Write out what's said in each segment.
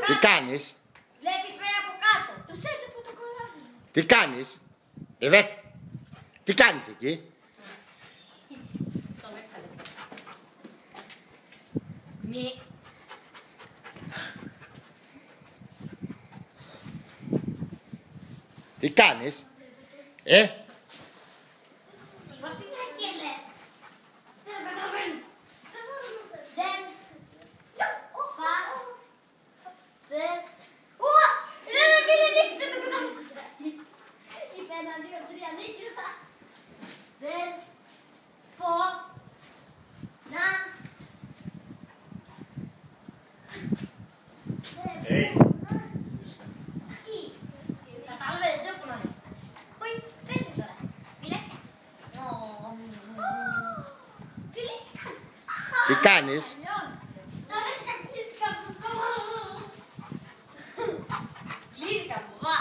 Τι κάνεις? Λέκεις πέρα από κάτω. Το σέρνει από το κολλάδι. Τι κάνεις? Ριβέρ, τι κάνεις εκεί? Το έκαλε. Μη. Τι κάνεις? Μα τι γυναίκες λες. Δεν καταλαβαίνω. Δεν. Πα. Δεν. Ουα! Ρε φίλε, νίκησε το κουτάλι. Είπε 1, 2, 3, νίκησα. Δεν. Πω. Να. Τα σάλβες δεν πουλάνε. Ουι, πες μου τώρα. Φιλάκια. Φιλήθηκαν. Τι κάνεις? Τώρα ξαφνίστηκαν στο στόμα. Φιλήθηκαν, μπαμπά.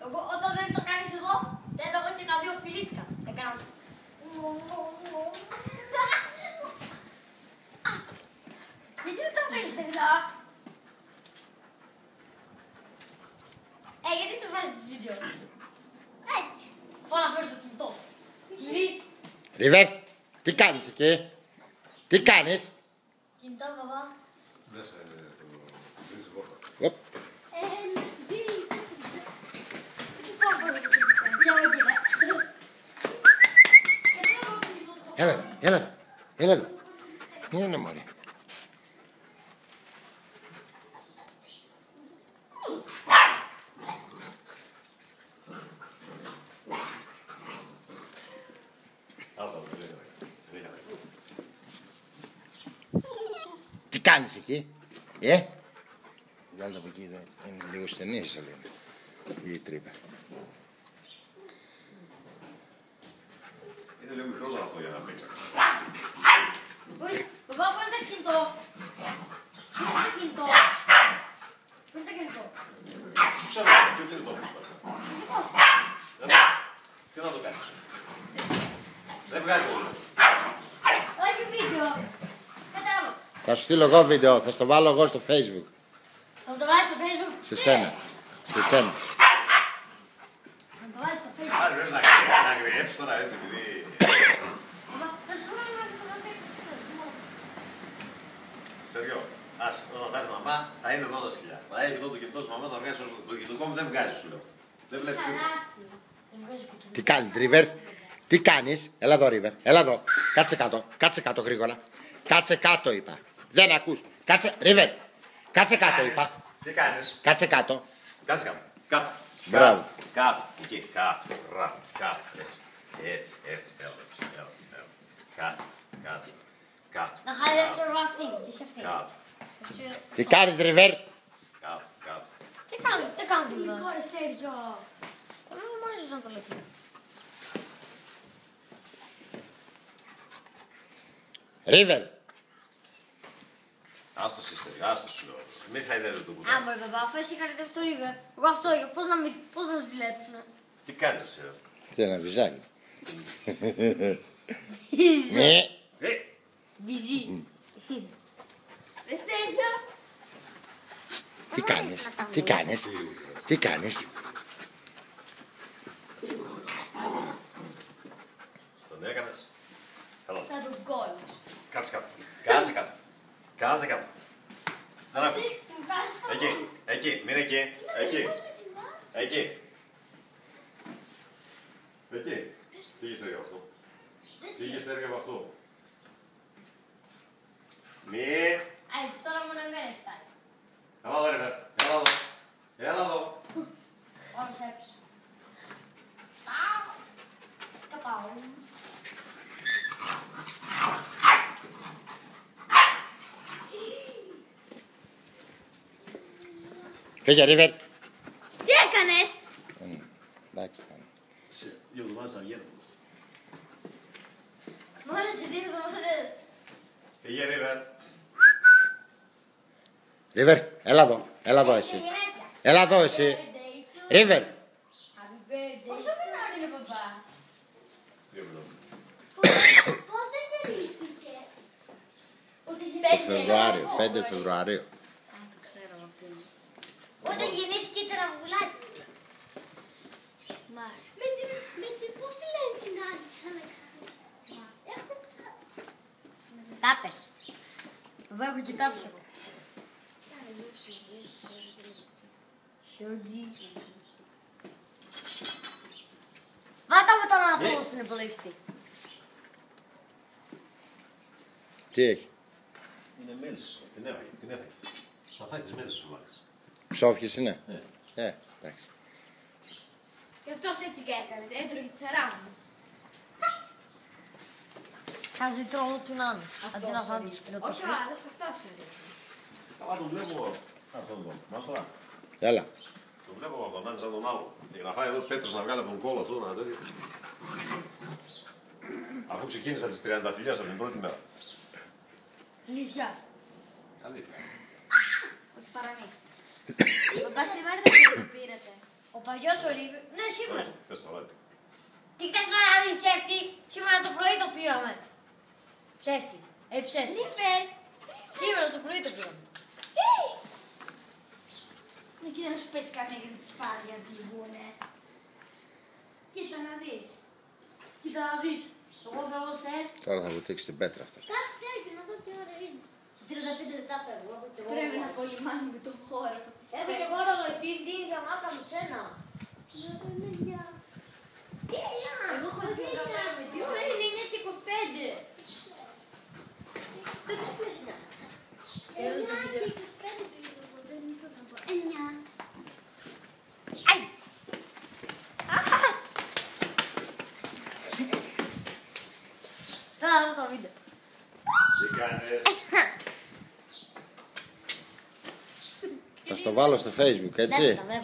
Εγώ όταν δεν το κάνεις εδώ, δεν το εγώ και τα δύο φιλήθηκαν. Έκανα. Γιατί δεν το φέρεις εδώ. Γιατί του βάζεις το βίντεο. Έτσι. Πάω να φέρω το κινητό. Ριβέρ, τι κάνεις εκεί? Τι κάνεις? Κινητό, μπαμπά. Μέσα είναι το πόρτα. Οπ. Έλα εδώ. Τι είναι μωρέ? Τι κάνεις εκεί? Βγάλε το από εκεί, είναι λίγο στενή η σωλήνα. Η τρύπα. Είναι λίγο μικρό αυτό για να παίξει. Μπαμπά, πού είναι το κινητό. Πού είναι το κινητό. Πού είναι το κινητό. Πού ξέρω, ποιο κινητό μου σπάσει. Τι να το κάνει. Δεν βγάζει όλο. Όχι βίντεο. Κάτι άλλο. Θα σου στείλω εγώ βίντεο, θα στο βάλω εγώ στο Facebook. Θα το βάλεις στο Facebook. Σε σένα. Σε σένα. Θα το βάλεις στο Facebook. Άρα πρέπει να γριέψεις τώρα έτσι επειδή... Μπαμπά, θα σου πω να φωτογραφία. Σεριό, άσε, όταν θα έρθει η μαμά θα είναι εδώ τα σκυλιά. Θα έχει εδώ το κινητό της μαμάς, θα βγάζει όσο το κινητό μου δεν βγάζει σου λέω. Δεν βλέπεις τίποτα. Χαράσει. Δεν βγάζει κουτού. Τι κάνεις, Ρίβερ? Τι κάνεις? Έλα εδώ, Ρίβερ. Έλα εδώ. Κάτσε κάτω γρήγορα. Κάτσε κάτω, είπα. Δεν ακούς. Κάτσε, Ρίβερ. Κάτσε κάτω, είπα. Τι κάνεις. Κάτσε κάτω. Κάτσε κάτω. Κάτω. Μπράβο. Κάτω. Εκεί. Κάτω. Μπράβο. Κάτω. Έτσι. Έτσι. Έλα. Κάτσε. Κάτω. Να χαϊδέψω εγώ αυτή. Και σε αυτή. Κάτω. Τι κάνεις, Ρίβερ? Κάτω. Τι κάνω τίποτα. Τι κόρες Σέργιο. Εγώ μόλις να το λέω. Ρίβερ. Άστο σύστερη, άστο σου λέω. Μην χαϊδεύετε το κουτί. Α, μπορεί μπαμπά, αφού εσύ είχατε αυτό είπε. Εγώ αυτό είπα. Πώς να ζηλέψουν. Τι κάνεις εσύ. Τι ένα βυζάκι. Βυζί. Ναι. Βυζί. Ρε Στέργιο. Τι κάνεις. Τον έκανες. Καλά. Σαν τον κόλλο. Κάτσε κάτω. Δεν ακούς. Εκεί, μείνε εκεί. Εκεί. Πήγε στέργα από αυτό. Έτσι, τώρα μόνο εμένα φτάνει. Έλα εδώ ρε. Έλα εδώ. Όλος έπεισε. Πάω. Καπάω. Φύγε, Ρίβερ. Τι έκανες? Εντάξει. Σε 2 εβδομάδες θα βγαίνω. Μόνο σε 2 εβδομάδες. Πήγε Ρίβερ. Ρίβερ, έλα εδώ εσύ. Έλα εδώ εσύ. Ρίβερ. Πόσο μεγάλο είναι παπά? 2 εβδομάδες. Πότε γεννήθηκε? Το Φεβρουάριο, 5 Φεβρουαρίου. Α, το ξέρω. Όταν γεννήθηκε η τραγουλάκι. Πώς τη λένε την άλλη της Αλεξάνδρα. Τάπες. Εγώ έχω και τάπες εγώ. Χιόρτζι. Βάτα μου τώρα να πω στην υπολογιστή. Τι έχει. Είναι μέλισσες. Την έφαγε. Θα φάει τις μέλισσες ο Μάκης. Ψόφιες είναι. Ναι. Εντάξει. Γι' αυτός έτσι και έκανε, έτρωγε τις αράμβες. Χάζει τρόλο του νάνου. Αντί να φάνε τους Όχι ο κλωτοφρύ. άλλος, αυτός είναι. Καλά τον βλέπω. Αυτόν τον. Μας τώρα. Έλα. Τον βλέπω από αυτόν, σαν τον άλλο. Για να φάει εδώ Πέτρος να βγάλει από τον κόλο του, να τέτοιο. Αφού ξεκίνησα τις 30 φιλιάς από την πρώτη μέρα. Αλήθεια. Αλήθεια. Όχι παραμύθι. Παπά σήμερα δεν το πήρατε. Ο παλιός ο Ρίβη. Ναι, σήμερα. Πες το λάδι. Τι κοιτάς τώρα να δεις ψεύτη. Σήμερα το πρωί το πήραμε. Ψεύτη. Ψεύτη. Ρίβερ. Σήμερα το πρωί το πήραμε. Να κοίτα να σου πέσει κάποια για τη σφάλια για να πληγούνε. Κοίτα να δεις. Κοίτα να δεις. Εγώ φεύγω σε... Τώρα θα βουτήξει την πέτρα αυτά. Κάτσε τέτοιο να δω τι ώρα είναι. Σε 35 λεπτά φεύγω. Έχω και εγώ. Πρέπει να κολλημάνει με το χώρο από τις Έχω και εγώ ρόλο. Τι ίδια μάκα μου σένα. Τέλεια! Εγώ έχω δει με τι ώρα είναι 9 και 25. Το τι πες είναι. 9 και 25 πήγα, δεν είπα να πω. 9. Αι! Θα δω το βίντεο. Τι κάνεις. Θα στο βάλω στο Facebook, έτσι. Δεν